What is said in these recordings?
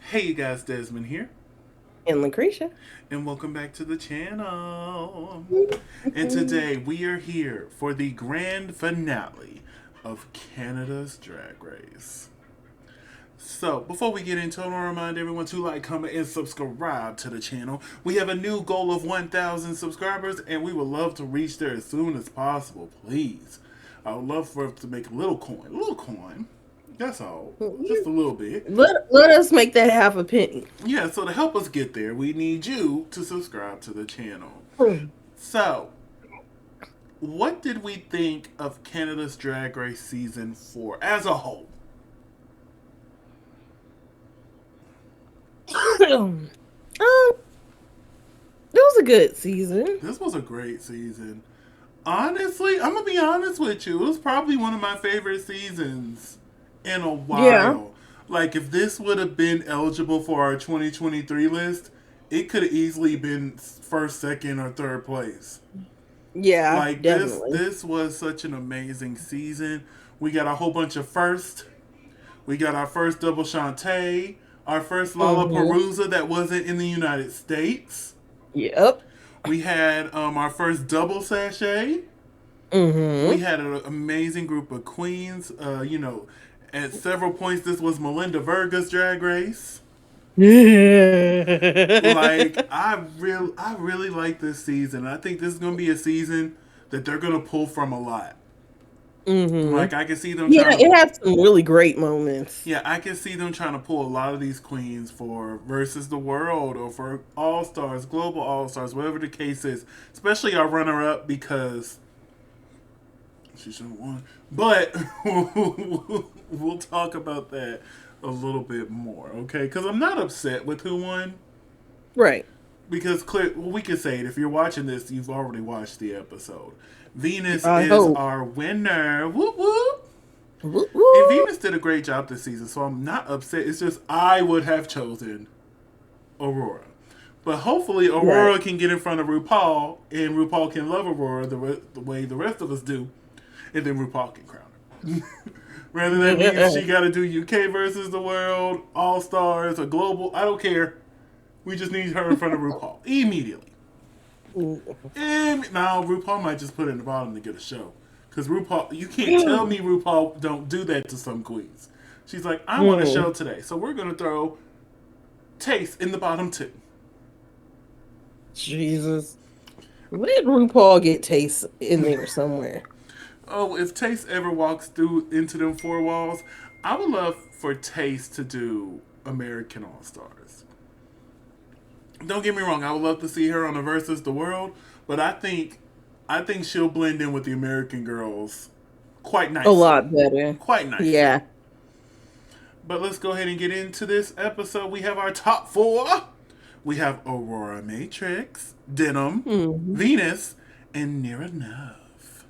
Hey you guys, Desmond here, And LaCresha. and welcome back to the channel. And today we are here for the grand finale of Canada's Drag Race. So, before we get into it, I want to remind everyone to like, comment, and subscribe to the channel. We have a new goal of 1,000 subscribers, and we would love to reach there as soon as possible, please. I would love for us to make a little coin. A little coin. That's all. Just a little bit. Let us make that half a penny. Yeah, so to help us get there, we need you to subscribe to the channel. So, what did we think of Canada's Drag Race Season 4 as a whole? It was a good season. This was a great season. Honestly, I'm going to be honest with you. It was probably one of my favorite seasons in a Yeah. while. Like, if this would have been eligible for our 2023 list, it could have easily been first, second, or third place. Yeah, Like definitely. this was such an amazing season. We got a whole bunch of first. We got our first double Shantae, our first Hmm. Lollapalooza that wasn't in the United States. Yep. We had our first double sachet. We Hmm. had an amazing group of queens. At several points, this was Melinda Verga's drag race. Like I really like this season. I think this is gonna be a season that they're gonna pull from a lot. Hmm. Like I can see them Yeah, trying to, it had some really great moments. yeah, I can see them trying to pull a lot of these queens for versus the world or for All Stars, Global All Stars, whatever the case is. Especially our runner up because she should have won. But we'll talk about that a little bit more, okay? Because I'm not upset with who won. Right. Because well, we can say it. If you're watching this, you've already watched the episode. Venus I is hope. our winner. Whoop whoop. Woo And woo. Venus did a great job this season, so I'm not upset. It's just I would have chosen Aurora. But hopefully Right. Aurora can get in front of RuPaul, and RuPaul can love Aurora the way the rest of us do, and then RuPaul can crown her. Whether that means she got to do UK versus the world, All Stars, or Global, I don't care. We just need her in front of RuPaul immediately. And now RuPaul might just put it in the bottom to get a show. Because RuPaul, you can't tell me RuPaul don't do that to some queens. She's like, I want a show today, so we're going to throw Taste in the bottom too. Jesus. Let RuPaul get Taste in there somewhere. Oh, if Taste ever walks through into them four walls, I would love for Taste to do American All Stars. Don't get me wrong, I would love to see her on the Versus the World, but I think she'll blend in with the American girls quite A nicely. lot better. Quite nicely. Yeah. But let's go ahead and get into this episode. We have our top four. We have Aurora Matrix, Denim, Hmm. Venus, and Near Enough.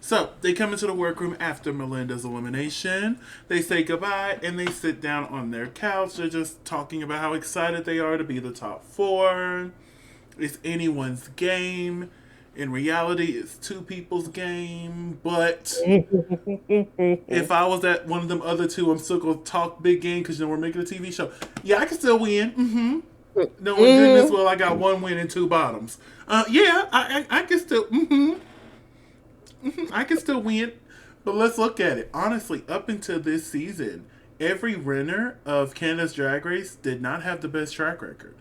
So they come into the workroom after Melinda's elimination. They say goodbye and they sit down on their couch. They're just talking about how excited they are to be the top four. It's anyone's game. In reality, it's two people's game. But if I was at one of them other two, I'm still gonna talk big game because we're making a TV show. Yeah, I can still win. Mm-hmm. Knowing goodness well, I got one win and two bottoms. Yeah, I can still. I can still win. But let's look at it honestly. Up until this season, every winner of Canada's Drag Race did not have the best track record.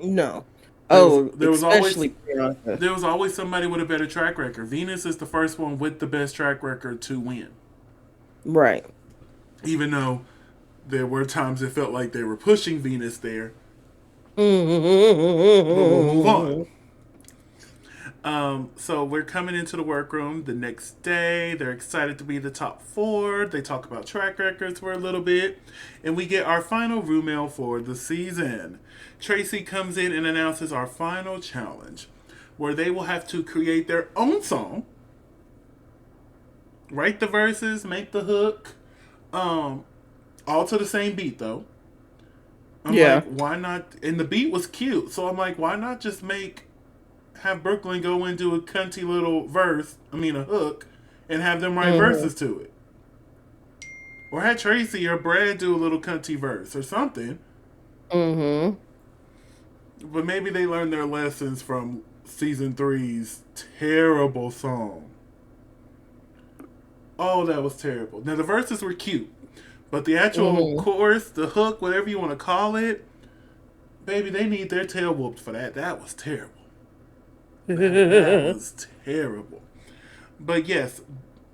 No. There was Oh, there was always especially Bianca. there was always somebody with a better track record. Venus is the first one with the best track record to win, Right. even though there were times it felt like they were pushing Venus there. But we'll move on. So we're coming into the workroom the next day. They're excited to be the top four. They talk about track records for a little bit. And we get our final room mail for the season. Tracy comes in and announces our final challenge, where they will have to create their own song, write the verses, make the hook, um, all to the same beat though. I'm like, Yeah. why not? And the beat was cute, so I'm like, why not just have Brooklyn go into a cunty little a hook, and have them write Hmm. verses to it. Or have Tracy or Brad do a little cunty verse or something. Mm-hmm. But maybe they learned their lessons from season three's terrible song. Oh, that was terrible. Now the verses were cute, but the actual Mm-hmm. chorus, the hook, whatever you want to call it, baby, they need their tail whooped for that. That was terrible. That was terrible. But yes,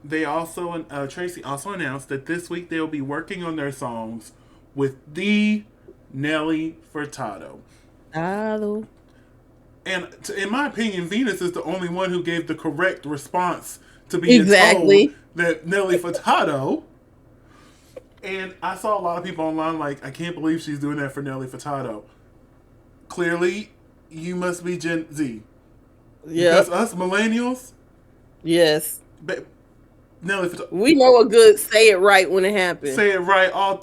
they also Tracy also announced that this week they'll be working on their songs with the Nelly Furtado. Hello. And in my opinion, Venus is the only one who gave the correct response to being told Exactly. that Nelly Furtado. And I saw a lot of people online like, I can't believe she's doing that for Nelly Furtado. Clearly, you must be Gen Z. Because Yep. us millennials, Yes. Nelly Furtado, We know a good say it right when it happens. say it right, all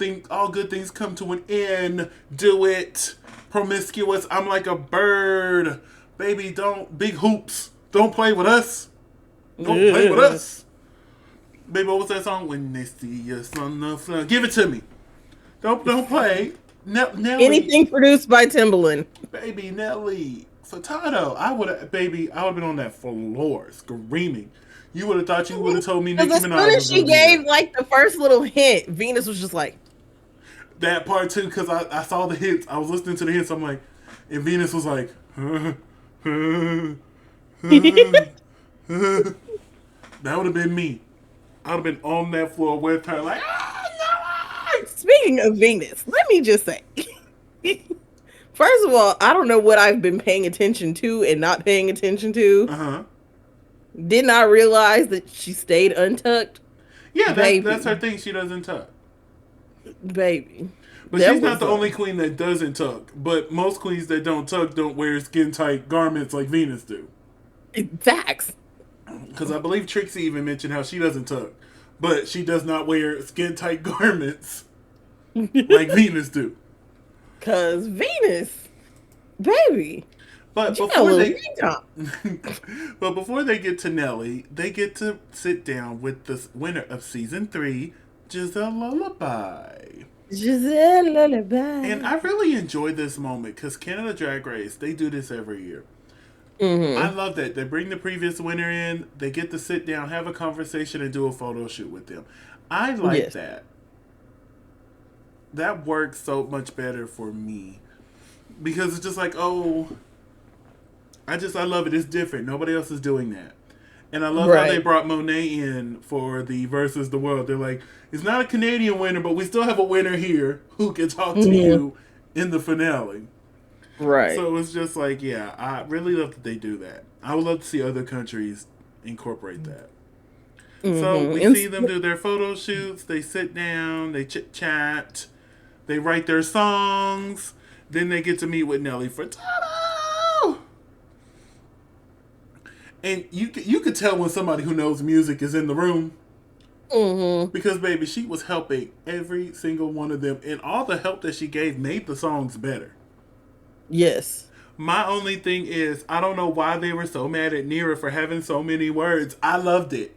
good things come to an end. Do it. Promiscuous, I'm like a bird. Baby, don't, big hoops. Don't play with us. Don't play with us. Baby, what was that song? When they see us on the floor. Give it to me. Don't play. Nelly, Anything produced by Timbaland. baby, Nelly Furtado. I would have been on that floor screaming. You would have thought you would have told me Nicki Because as soon Minaj as was she gonna be there. gave like the first little hint, Venus was just like, That part too, because I saw the hits. I was listening to the hits. I'm like, and Venus was like, that would have been me. I would have been on that floor with her, like, no! speaking of Venus, let me just say. First of all, I don't know what I've been paying attention to and not paying attention to. Uh huh. Did not realize that she stayed untucked. Yeah, that's her Baby. thing. She doesn't tuck. Baby. But There she's not was the only queen that doesn't tuck. But most queens that don't tuck don't wear skin tight garments like Venus do. facts. Because I believe Trixie even mentioned how she doesn't tuck. But she does not wear skin tight garments like Venus do. Cause Venus, baby, But you got a before little they big top. but before they get to Nelly, they get to sit down with the winner of season 3, Giselle Lullaby. Giselle Lullaby. And I really enjoy this moment because Canada Drag Race, they do this every year. I Mm-hmm. love that. They bring the previous winner in, they get to sit down, have a conversation, and do a photo shoot with them. I like Yes. that. That works so much better for me. Because it's just like, oh, I love it. It's different. Nobody else is doing that. And I love how they Right. brought Monet in for the Versus the World. They're like, it's not a Canadian winner, but we still have a winner here who can talk to Mm-hmm. you in the finale. Right. So it's just like, yeah, I really love that they do that. I would love to see other countries incorporate that. So Mm-hmm. we see them do their photo shoots. They sit down, they chit chat, they write their songs. Then they get to meet with Nelly Furtado. And you could tell when somebody who knows music is in the room Mm-hmm. because baby, she was helping every single one of them, and all the help that she gave made the songs better. Yes. My only thing is, I don't know why they were so mad at Nira for having so many words. I loved it.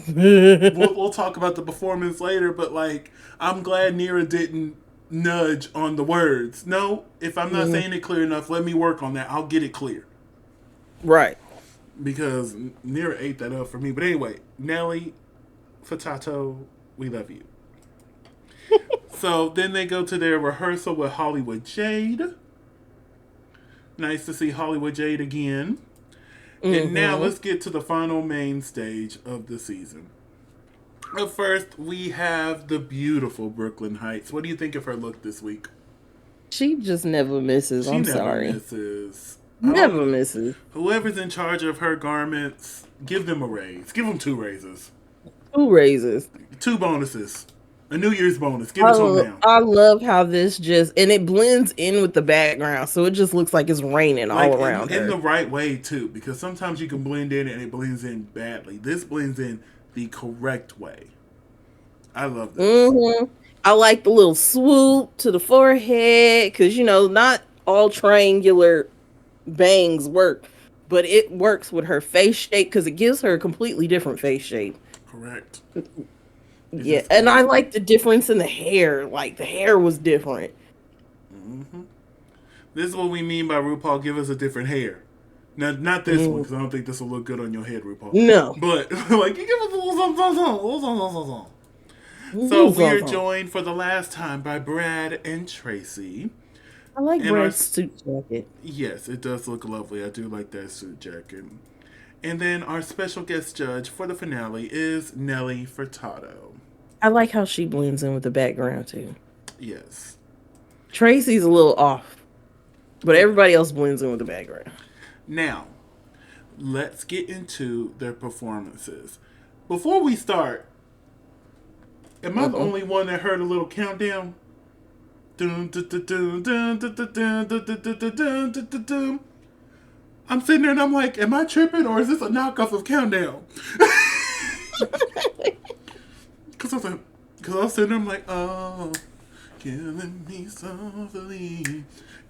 We'll talk about the performance later, but like, I'm glad Nira didn't nudge on the words. No, if I'm not Mhm. saying it clear enough, let me work on that. I'll get it clear. Right. Because Nira ate that up for me. But anyway, Nelly Furtado, we love you. So then they go to their rehearsal with Hollywood Jade. Nice to see Hollywood Jade again. And now Mm-hmm. let's get to the final main stage of the season. But first, we have the beautiful Brooklyn Heights. What do you think of her look this week? She just never misses. She I'm never sorry. misses. Never misses. Whoever's in charge of her garments, give them a raise. Give them 2 raises. 2 raises. 2 bonuses. A New Year's bonus. Give it to them now. I love how this just and it blends in with the background, so it just looks like it's raining Like all around in her. the right way too, because sometimes you can blend in and it blends in badly. This blends in the correct way. I love this. Mm-hmm. I like the little swoop to the forehead because not all triangular bangs work, but it works with her face shape because it gives her a completely different face shape. Correct. It's Yeah, just and I great. like the difference in the hair. Like the hair was different. This is what we mean by RuPaul, give us a different hair. Not this one, because I don't think this will look good on your head, RuPaul. No. But, like, you give us a little something. So, we are joined for the last time by Brad and Tracy. I like Brad's suit jacket. Yes, it does look lovely. I do like that suit jacket. And then our special guest judge for the finale is Nelly Furtado. I like how she blends in with the background, too. Yes. Tracy's a little off, but everybody else blends in with the background. Now, let's get into their performances. Before we start, am I the only one that heard a little countdown? I'm sitting there and I'm like, am I tripping or is this a knockoff of Countdown? Because I was sitting there, I'm like, oh, killing me softly,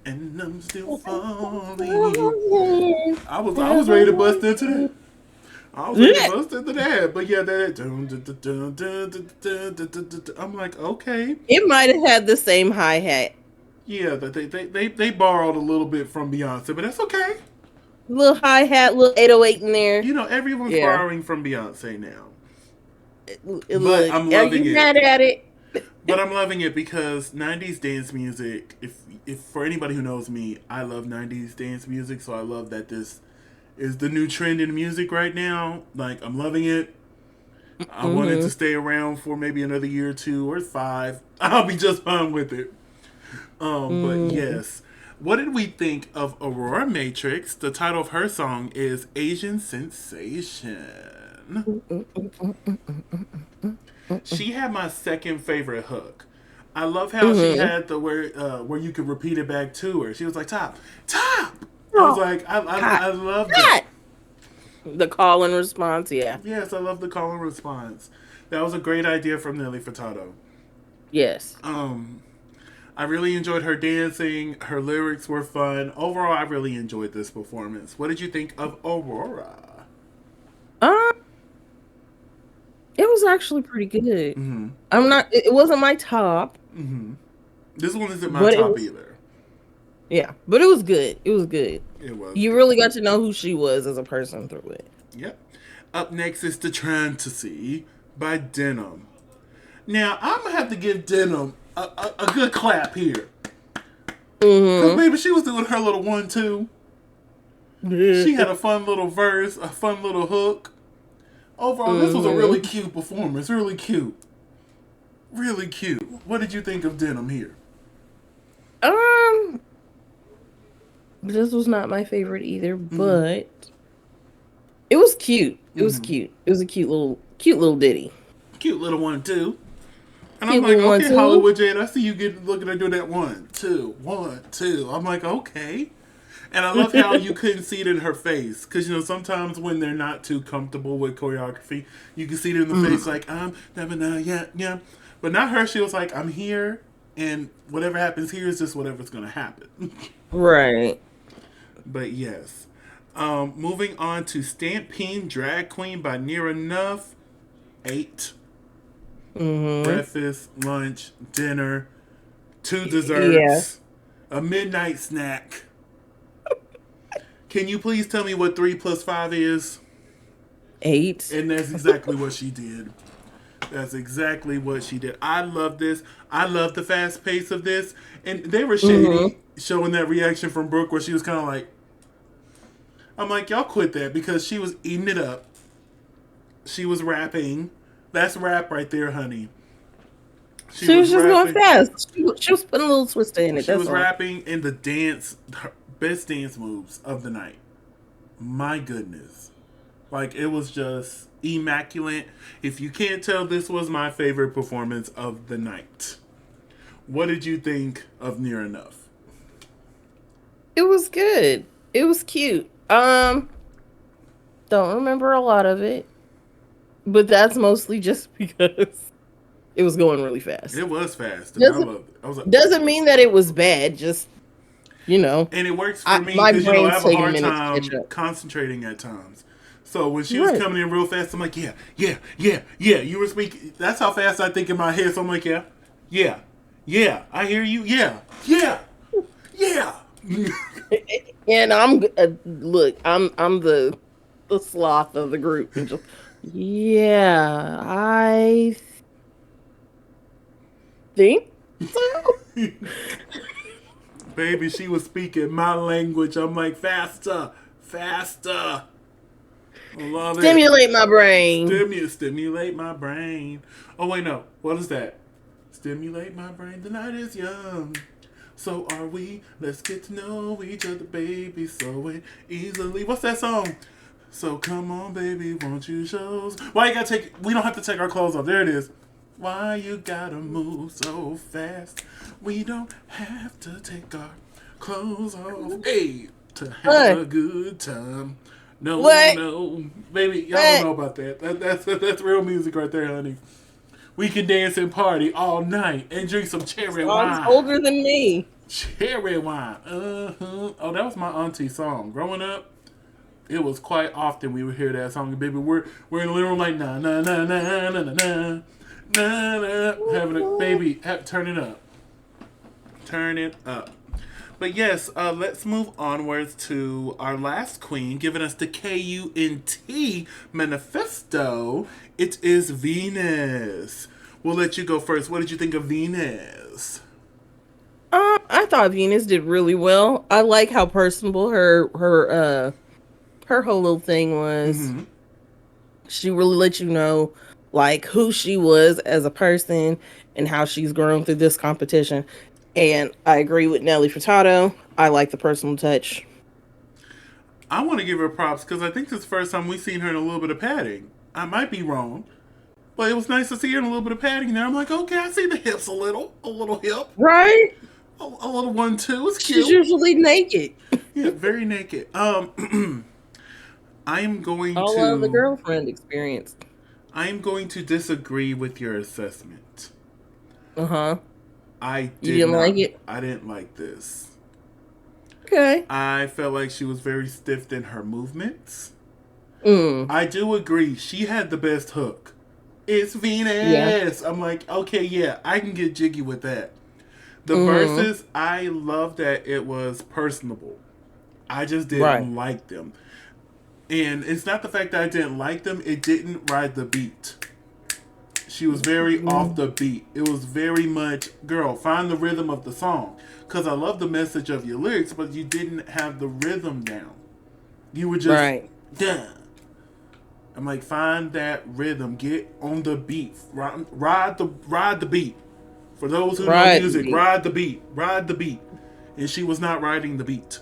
and I'm still falling. I was ready to bust into that. But yeah, I'm like, okay. It might have had the same hi-hat. Yeah, they borrowed a little bit from Beyonce, but that's okay. Little hi-hat, little 808 in there. You know, everyone's borrowing from Beyonce now. But I'm loving it. Mad at it? But I'm loving it because 90s dance music, if for anybody who knows me, I love 90s dance music, so I love that this is the new trend in music right now. Like, I'm loving it. I want it to stay around for maybe another year or 2 or 5. I'll be just fine with it. But yes. What did we think of Aurora Matrix? The title of her song is Asian Sensation. She had my second favorite hook. I love how she had the where you could repeat it back to her. She was like, top. I was like, I love that. The call and response, yeah. Yes, I love the call and response. That was a great idea from Nelly Furtado. Yes. I really enjoyed her dancing. Her lyrics were fun. Overall, I really enjoyed this performance. What did you think of Aurora? It was actually pretty good. It wasn't my top. This one isn't my top either. Yeah, but it was good. It was good. It was. You really got to know who she was as a person through it. Yep. Up next is The Fantasy by Denim. Now, I'm going to have to give Denim a good clap here. Because maybe she was doing her little 1-2. She had a fun little verse, a fun little hook. Overall, this was a really cute performance. Really cute. Really cute. What did you think of Denim here? This was not my favorite either, but it was cute. It was cute. It was a cute little ditty. Cute little 1-2. And I'm like, okay, Hollywood Jade, I see you looking at doing that 1-2, 1-2. I'm like, okay. And I love how you couldn't see it in her face. Because, you know, sometimes when they're not too comfortable with choreography, you can see it in the face like, yeah. But not her. She was like, I'm here. And whatever happens here is just whatever's going to happen. Right. But yes. Moving on to Stampede Drag Queen by Near Enough. 8. Breakfast, lunch, dinner, 2 desserts, a midnight snack. Can you please tell me what 3 + 5 is? 8. And that's exactly what she did. That's exactly what she did. I love this. I love the fast pace of this. And they were shady, showing that reaction from Brooke where she was kind of like, I'm like, y'all quit that, because she was eating it up. She was rapping. That's rap right there, honey. She was just rapping. Going fast. She was putting a little twist in it. She was rapping in the dance, her best dance moves of the night. My goodness. Like, it was just immaculate. If you can't tell, this was my favorite performance of the night. What did you think of Near Enough? It was good. It was cute. Don't remember a lot of it. But that's mostly just because it was going really fast. It was fast. I loved it. I was like, doesn't mean that it was bad. Just, you know. And it works for me because, I have a hard time concentrating at times. So when she was coming in real fast, I'm like, yeah. You were speaking. That's how fast I think in my head. So I'm like, yeah. I hear you. Yeah. Yeah. And look, I'm the sloth of the group, and just yeah, I think so. Baby, she was speaking my language. I'm like, faster, faster. I love Stimulate my brain. Stimulate my brain. Oh, wait, no. What is that? Stimulate my brain. The night is young. So are we. Let's get to know each other, baby. So easily. What's that song? So come on, baby. Won't you show us? Why you gotta take. We don't have to take our clothes off. There it is. Why you gotta move so fast? We don't have to take our clothes off. Hey, to have a good time. No, what? no, baby, y'all don't know about that. That's real music right there, honey. We can dance and party all night and drink some cherry wine. Older than me. Cherry wine. Oh, that was my auntie song. Growing up, it was quite often we would hear that song. Baby, we're in the living room like na na na na na na na na na, having a baby. Turn it up. Turn it up. But yes, let's move onwards to our last queen, giving us the KUNT manifesto. It is Venus. We'll let you go first. What did you think of Venus? I thought Venus did really well. I like how personable her whole little thing was. Mm-hmm. She really let you know like who she was as a person and how she's grown through this competition. And I agree with Nelly Furtado. I like the personal touch. I want to give her props because I think this is the first time we've seen her in a little bit of padding. I might be wrong, but it was nice to see her in a little bit of padding there. I'm like, okay, I see the hips a little hip. Right? A little 1-2. It's cute. She's usually naked. Yeah, very naked. I am going all of the girlfriend experience. I am going to disagree with your assessment. Uh-huh. You didn't like it? I didn't like this. Okay. I felt like she was very stiff in her movements. I do agree. She had the best hook. It's Venus. Yeah. I'm like, okay, yeah, I can get jiggy with that. The verses, I love that it was personable. I just didn't like them. And it's not the fact that I didn't like them. It didn't ride the beat. She was very off the beat. It was very much, girl, find the rhythm of the song. Because I love the message of your lyrics, but you didn't have the rhythm down. You were just, done. I'm like, find that rhythm. Get on the beat. Ride the beat. For those who know music, ride the beat. Ride the beat. And she was not riding the beat.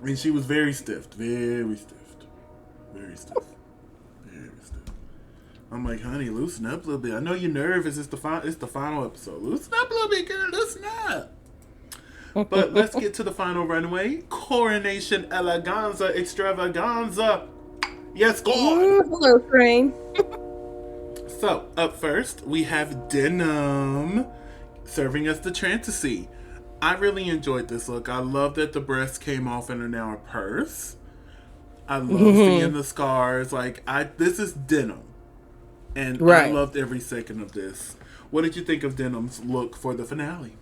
And she was very stiff. Very stiff. Very stiff. I'm like, honey, loosen up a little bit. I know you're nervous. It's the final episode. Loosen up a little bit, girl. Loosen up. But let's get to the final runway. Coronation Eleganza Extravaganza. Yes, God. Hello, Crane. So, up first, we have Denim serving us the Fantasy. I really enjoyed this look. I love that the breasts came off and are now a purse. I love seeing the scars. Like, this is Denim. And I loved every second of this. What did you think of Denim's look for the finale?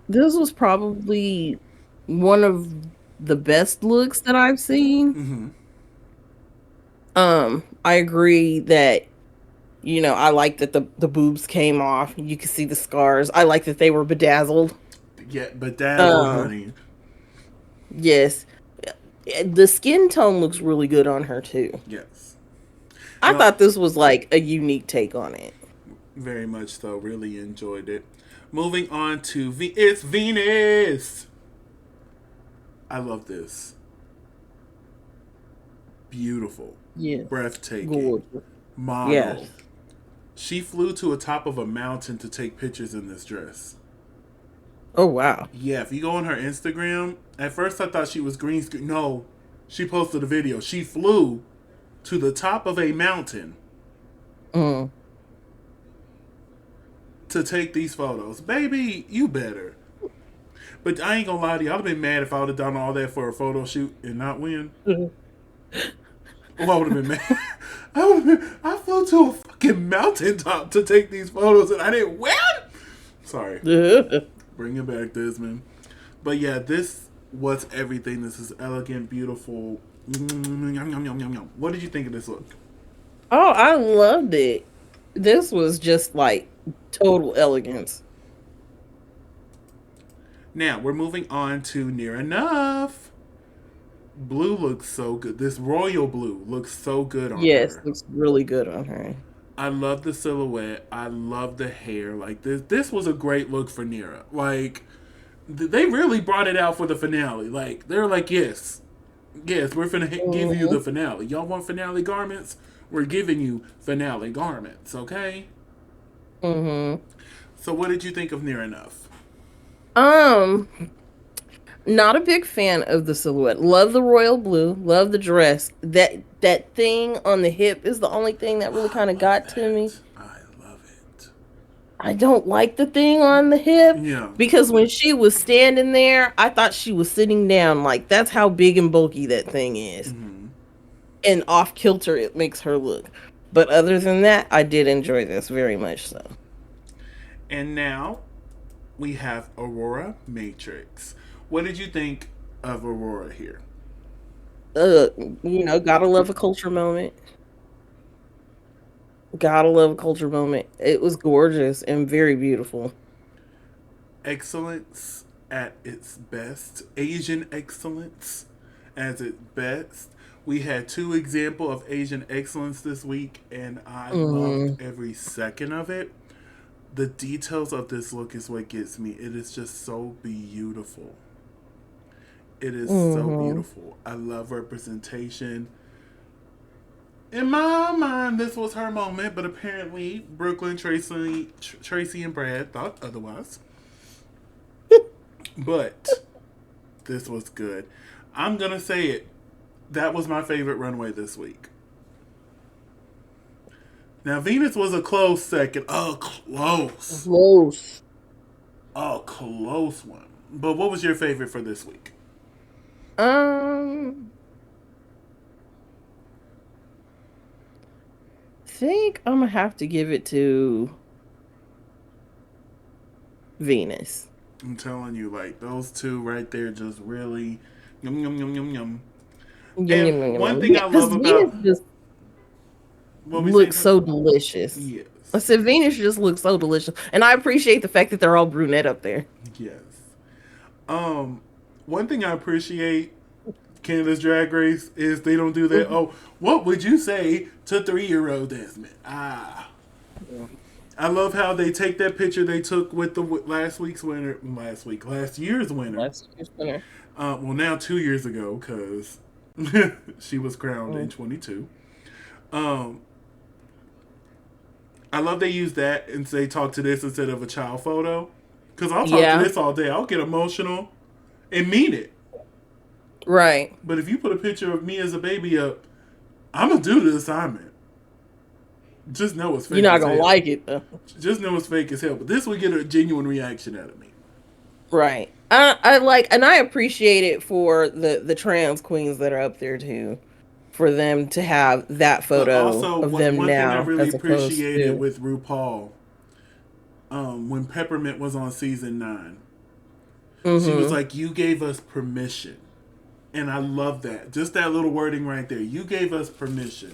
This was probably one of the best looks that I've seen. I agree that, I like that the boobs came off. You could see the scars. I like that they were bedazzled. Yeah, bedazzled, honey. Yes. The skin tone looks really good on her, too. Yes. I thought this was, like, a unique take on it. Very much so. Really enjoyed it. Moving on to it's Venus. I love this. Beautiful. Yeah. Breathtaking. Gorgeous. Model. Yes. She flew to the top of a mountain to take pictures in this dress. Oh, wow. Yeah, if you go on her Instagram, at first I thought she was green screen. No, she posted a video. She flew to the top of a mountain to take these photos. Baby, you better. But I ain't gonna lie to you. I'd have been mad if I would have done all that for a photo shoot and not win. Oh, I would have been mad. I flew to a fucking mountaintop to take these photos and I didn't win? Sorry. Bring it back, Desmond. But yeah, this was everything. This is elegant, beautiful. Yum, yum, yum, yum, yum. What did you think of this look? Oh, I loved it. This was just like total elegance. Now, we're moving on to Near Enough. Blue looks so good. This royal blue looks so good on Yes, her. looks really good on her. I love the silhouette. I love the hair. Like this was a great look for Nira. Like they really brought it out for the finale. Like they're like, yes, we're gonna give you the finale. Y'all want finale garments? We're giving you finale garments. Okay. Mm-hmm. So what did you think of Near Enough? Um, Not a big fan of the silhouette. Love the royal blue. Love the dress. That thing on the hip is the only thing that really kind of got to me. I love it. I don't like the thing on the hip Yeah. because when she was standing there, I thought she was sitting down. Like that's how big and bulky that thing is, and off kilter it makes her look. But other than that, I did enjoy this very much so. And now we have Aurora Matrix. What did you think of Aurora here? Gotta love a culture moment. Gotta love a culture moment. It was gorgeous and very beautiful. Excellence at its best. Asian excellence at its best. We had two examples of Asian excellence this week, and I loved every second of it. The details of this look is what gets me. It is just so beautiful. It is so beautiful. I love representation. In my mind, this was her moment, but apparently Brooklyn, Tracy, and Brad thought otherwise. But this was good. I'm gonna say it. That was my favorite runway this week. Now Venus was a close second. Oh, close. Close. Oh, close one. But what was your favorite for this week? Think I'm gonna have to give it to Venus. I'm telling you, like those two right there, just really yum yum yum yum yum. And one thing I love about Venus just looks so delicious. Yes. I said Venus just looks so delicious, and I appreciate the fact that they're all brunette up there. Yes. One thing I appreciate Canada's Drag Race is they don't do that. Oh, what would you say to 3-year-old Desmond? I love how they take that picture they took with the last year's winner. Well, now 2 years ago because she was crowned in 22. I love they use that and say talk to this instead of a child photo. Because I'll talk to this all day. I'll get emotional and mean it. Right. But if you put a picture of me as a baby up, I'm going to do the assignment. Just know it's fake. You're not going to like it, though. Just know it's fake as hell. But this would get a genuine reaction out of me. Right. I like, and I appreciate it for the trans queens that are up there, too. For them to have that photo also, of them one now. Thing I really appreciated with RuPaul, when Peppermint was on season 9, she was like, you gave us permission. And I love that. Just that little wording right there. You gave us permission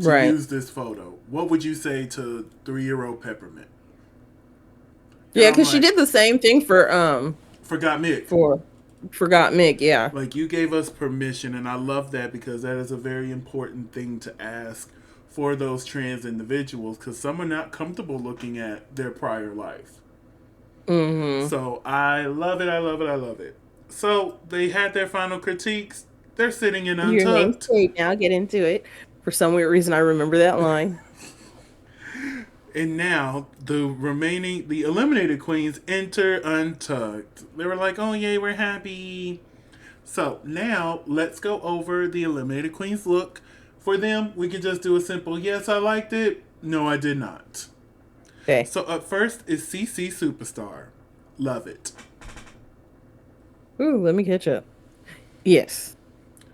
to use this photo. What would you say to 3-year-old Peppermint? Yeah, because she did the same thing for Forgot Mick. Forgot Mick, yeah. Like, you gave us permission, and I love that because that is a very important thing to ask for those trans individuals because some are not comfortable looking at their prior life. So I love it, I love it, I love it. So they had their final critiques. They're sitting in Untucked. Your name's Kate. Now get into it. For some weird reason, I remember that line. And now the eliminated queens enter Untucked. They were like, oh yay, we're happy. So now let's go over the eliminated queens look. For them, we can just do a simple, yes, I liked it. No, I did not. Okay. So up first is CC Superstar. Love it. Ooh, let me catch up. Yes.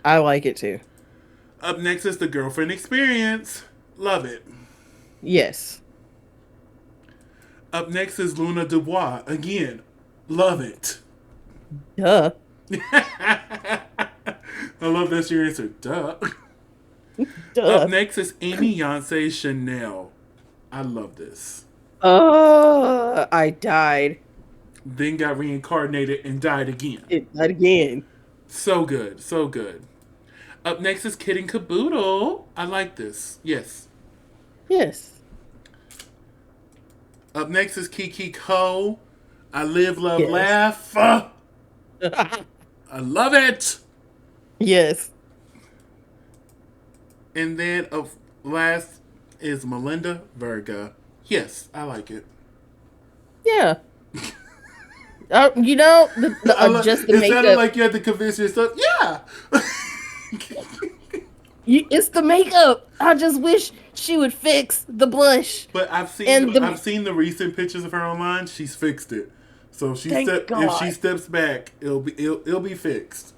I like it too. Up next is the Girlfriend Experience. Love it. Yes. Up next is Luna Dubois. Again, love it. Duh. I love that's your answer. Duh. Up Duh. next is Amy Yonsei Chanel. I love this. I died. Then got reincarnated and died again. Not again. So good. So good. Up next is Kid and Caboodle. I like this. Yes. Yes. Up next is Kiki Ko. I live, love, Yes. laugh. I love it. Yes. And then last is Melinda Verga. Yes, I like it. Yeah. Just the it makeup. sounded like you had to convince yourself. Yeah. It's the makeup. I just wish she would fix the blush. But I've seen And the- I've seen the recent pictures of her online. She's fixed it. So if God. she steps back, it'll be fixed.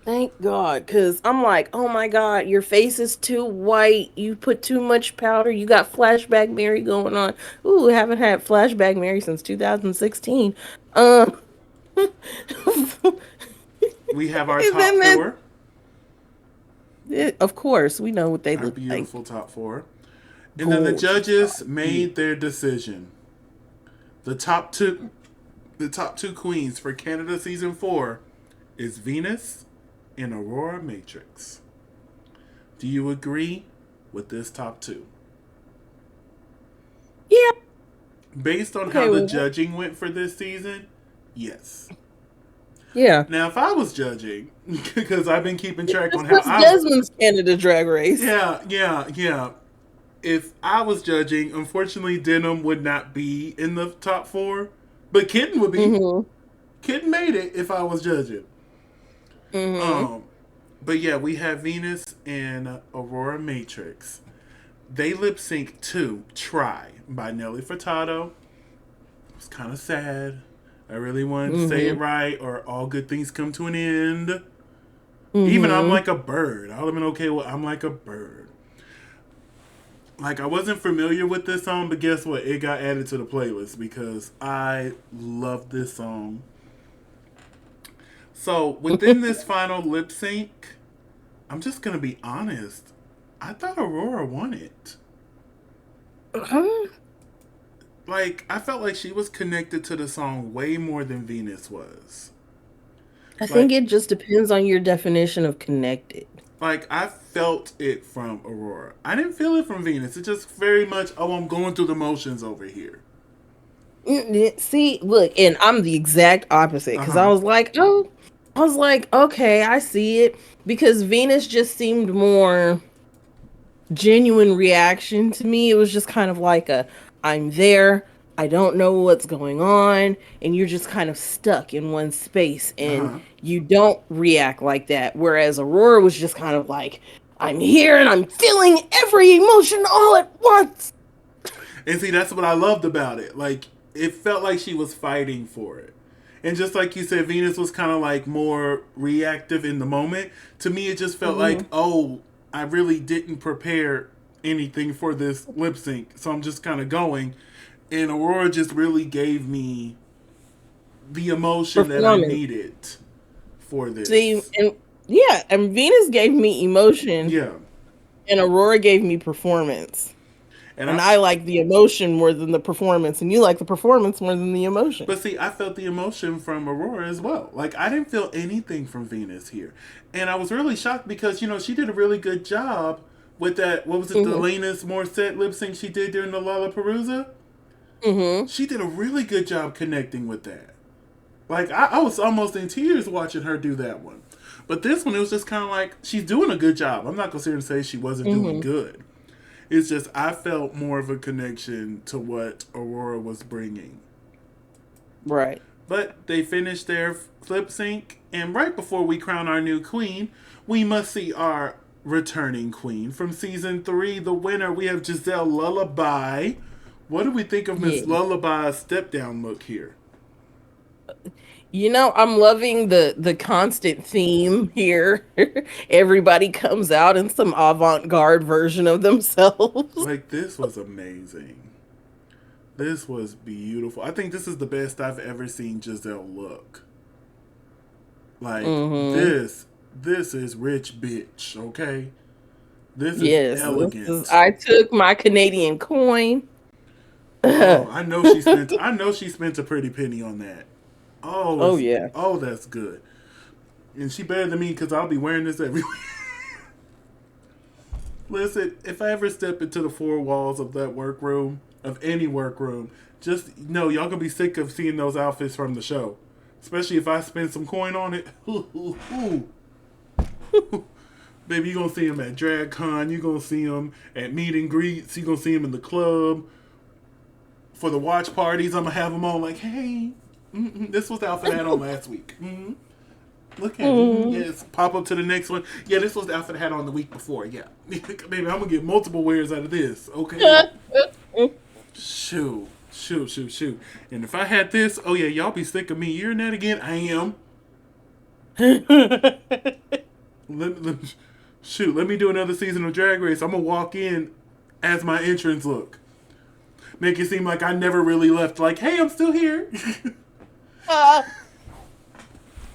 Thank God, because I'm like, oh my God, your face is too white. You put too much powder. You got flashback Mary going on. Ooh, haven't had flashback Mary since 2016. We have our And top then that- four. Of course, we know what they Our look like. beautiful top four. And then the Gorgeous. judges made their decision. The top two queens for Canada season 4 is Venus and Aurora Matrix. Do you agree with this top two? Yeah. Based on Okay, how the well- judging went for this season, yes. Yeah. Now, if I was judging, because I've been keeping track on how This was Desmond's Canada Drag Race. Yeah. If I was judging, unfortunately, Denim would not be in the top 4, but Kitten would be. Mm-hmm. Kitten made it if I was judging. Mm-hmm. But yeah, we have Venus and Aurora Matrix. They lip sync to "Try" by Nelly Furtado. It was kind of sad. I really wanted to say it right, or "All Good Things Come to an End." Even "I'm Like a Bird." I would have been okay with "I'm Like a Bird." Like, I wasn't familiar with this song, but guess what? It got added to the playlist because I love this song. So, within this final lip sync, I'm just going to be honest. I thought Aurora won it. Like, I felt like she was connected to the song way more than Venus was. I think it just depends on your definition of connected. Like, I felt it from Aurora. I didn't feel it from Venus. It's just very much, oh, I'm going through the motions over here. See, look, and I'm the exact opposite because I was like, okay, I see it, because Venus just seemed more genuine reaction to me. It was just kind of like I'm there, I don't know what's going on, and you're just kind of stuck in one space, and you don't react like that. Whereas Aurora was just kind of like, I'm here and I'm feeling every emotion all at once. And see, that's what I loved about it. Like, it felt like she was fighting for it. And just like you said, Venus was kind of like more reactive in the moment. To me, it just felt like, oh, I really didn't prepare anything for this lip sync, so I'm just kind of going. And Aurora just really gave me the emotion that I needed for this. See, and Venus gave me emotion. Yeah. And Aurora gave me performance. And I like the emotion more than the performance, and you like the performance more than the emotion. But see, I felt the emotion from Aurora as well. Like, I didn't feel anything from Venus here. And I was really shocked because, she did a really good job with that, what was it, the Alanis Morissette lip sync she did during the Lollapalooza? She did a really good job connecting with that. Like, I was almost in tears watching her do that one. But this one, it was just kind of like, she's doing a good job. I'm not going to sit here and say she wasn't doing good. It's just, I felt more of a connection to what Aurora was bringing. Right. But they finished their lip sync, and right before we crown our new queen, we must see our returning queen from season 3. The winner, we have Giselle Lullaby. What do we think of Miss Lullaby's step-down look here? I'm loving the constant theme here. Everybody comes out in some avant-garde version of themselves. Like, this was amazing. This was beautiful. I think this is the best I've ever seen Giselle look. Like Mm-hmm. this is rich bitch, okay? This is Yes, elegant. I took my Canadian coin. Oh, Oh I know she spent a pretty penny on that. yeah. Oh, that's good. And she better than me because I'll be wearing this everywhere. Listen, if I ever step into the four walls of that workroom, of any workroom, just know y'all gonna be sick of seeing those outfits from the show. Especially if I spend some coin on it. Baby, you gonna see them at DragCon. You gonna see them at meet and greets. You gonna see them in the club. For the watch parties, I'm gonna have them on like, hey, this was the outfit I had on last week. Look at it. Yes, pop up to the next one. Yeah, this was the outfit I had on the week before. Yeah. Baby, I'm going to get multiple wears out of this. Okay. Shoot. And if I had this, oh yeah, y'all be sick of me hearing that again. I am. Let me do another season of Drag Race. I'm going to walk in as my entrance look. Make it seem like I never really left. Like, hey, I'm still here.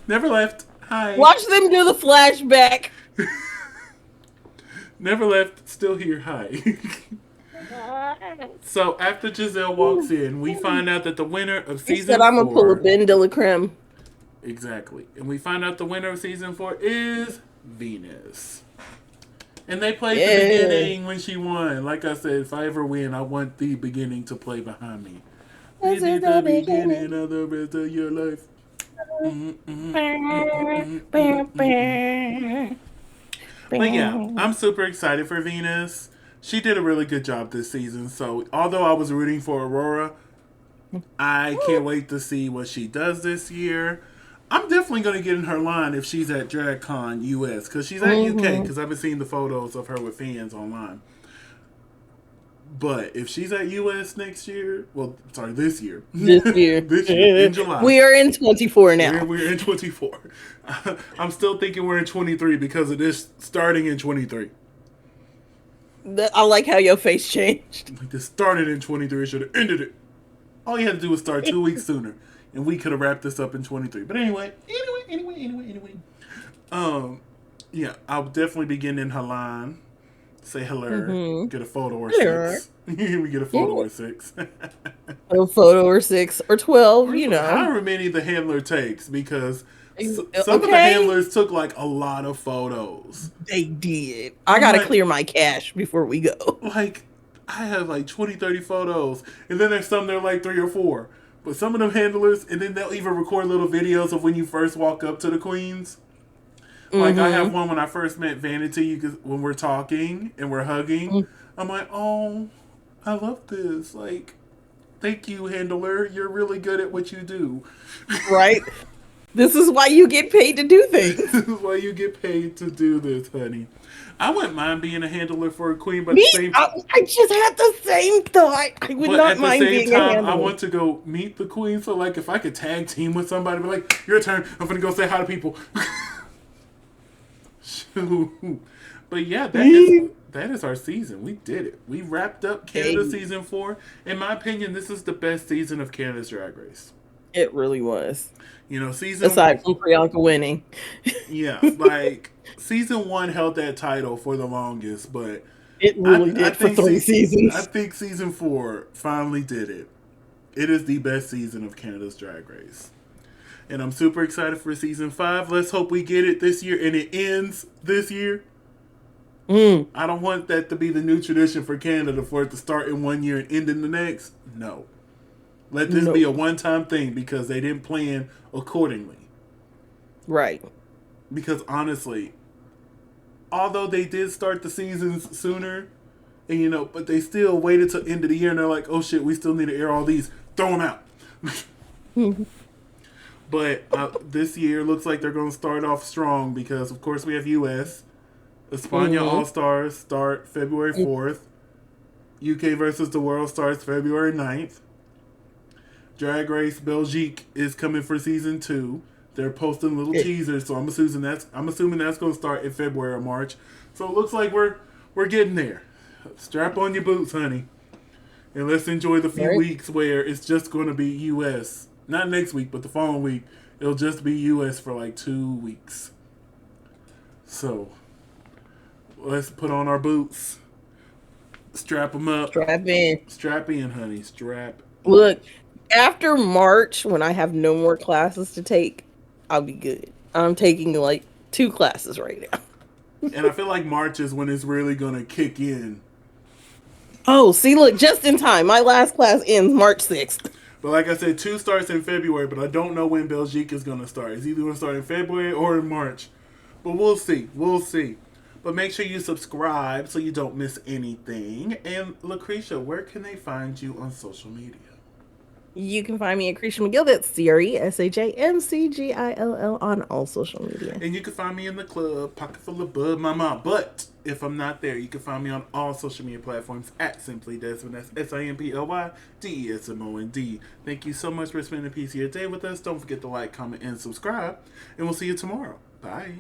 Never left. Hi. Watch them do the flashback. Never left. Still here. Hi. So after Giselle walks in, we find out that the winner of He season said, "I'm gonna pull a 4. Ben de la Creme." Exactly. And we find out the winner of season 4 is Venus. And they played the beginning when she won. Like I said, if I ever win, I want the beginning to play behind me. This is the beginning of the rest of your life. But yeah, I'm super excited for Venus. She did a really good job this season. So although I was rooting for Aurora, I can't wait to see what she does this year. I'm definitely going to get in her line if she's at DragCon US, because she's at UK, because I've been seeing the photos of her with fans online. But if she's at US next year, well, sorry, this year. This year. This year, in July. We are in 24 now. We're in 24. I'm still thinking we're in 23 because it is starting in 23. I like how your face changed. Like, this started in 23, should have ended it. All you had to do was start 2 weeks sooner, and we could have wrapped this up in 23. But anyway. Yeah, I'll definitely be getting in her line. Say hello. Get a photo or Hello. 6. We get a photo or 6. A photo or 6 or 12, you know. However many the handler takes, because some of the handlers took like a lot of photos. They did. I gotta clear my cache before we go. Like, I have like 20, 30 photos. And then there's some that are like 3 or 4. But some of them handlers, and then they'll even record little videos of when you first walk up to the queens. Like, I have one when I first met Vanity, when we're talking and we're hugging. I'm like, oh, I love this. Like, thank you, handler. You're really good at what you do. Right? This is why you get paid to do things. This is why you get paid to do this, honey. I wouldn't mind being a handler for a queen, but at the same time, I just had the same thought. I would not mind being a handler. I want to go meet the queen. So, like, if I could tag team with somebody, be like, your turn. I'm going to go say hi to people. But yeah, that is our season. We did it. We wrapped up Canada season 4. In my opinion, this is the best season of Canada's Drag Race. It really was. You know, aside from Priyanka winning. Yeah, like season 1 held that title for the longest, but it really did for 3 seasons. I think season 4 finally did it. It is the best season of Canada's Drag Race. And I'm super excited for season 5. Let's hope we get it this year and it ends this year. I don't want that to be the new tradition for Canada, for it to start in one year and end in the next. No. Let this be a one-time thing, because they didn't plan accordingly. Right. Because honestly, although they did start the seasons sooner, and but they still waited till end of the year, and they're like, oh shit, we still need to air all these. Throw them out. But this year looks like they're going to start off strong, because of course we have US. España All-Stars start February 4th. UK versus the World starts February 9th. Drag Race Belgique is coming for season 2. They're posting little teasers, so I'm assuming that's going to start in February or March. So it looks like we're getting there. Strap on your boots, honey. And let's enjoy the few Right. weeks where it's just going to be U.S. Not next week, but the following week. It'll just be U.S. for like 2 weeks. So, let's put on our boots. Strap them up. Strap in. Strap in, honey. Strap. Look, after March, when I have no more classes to take, I'll be good. I'm taking like 2 classes right now. And I feel like March is when it's really going to kick in. Oh, see, look, just in time. My last class ends March 6th. But like I said, 2 starts in February, but I don't know when Belgique is going to start. It's either going to start in February or in March. But we'll see. We'll see. But make sure you subscribe so you don't miss anything. And LaCresha, where can they find you on social media? You can find me at Cretia McGill. That's CRESHAMCGILL on all social media. And you can find me in the club, pocket full of bud, mama. But if I'm not there, you can find me on all social media platforms at Simply Desmond. That's SIMPLYDESMOND. Thank you so much for spending a piece of your day with us. Don't forget to like, comment, and subscribe. And we'll see you tomorrow. Bye.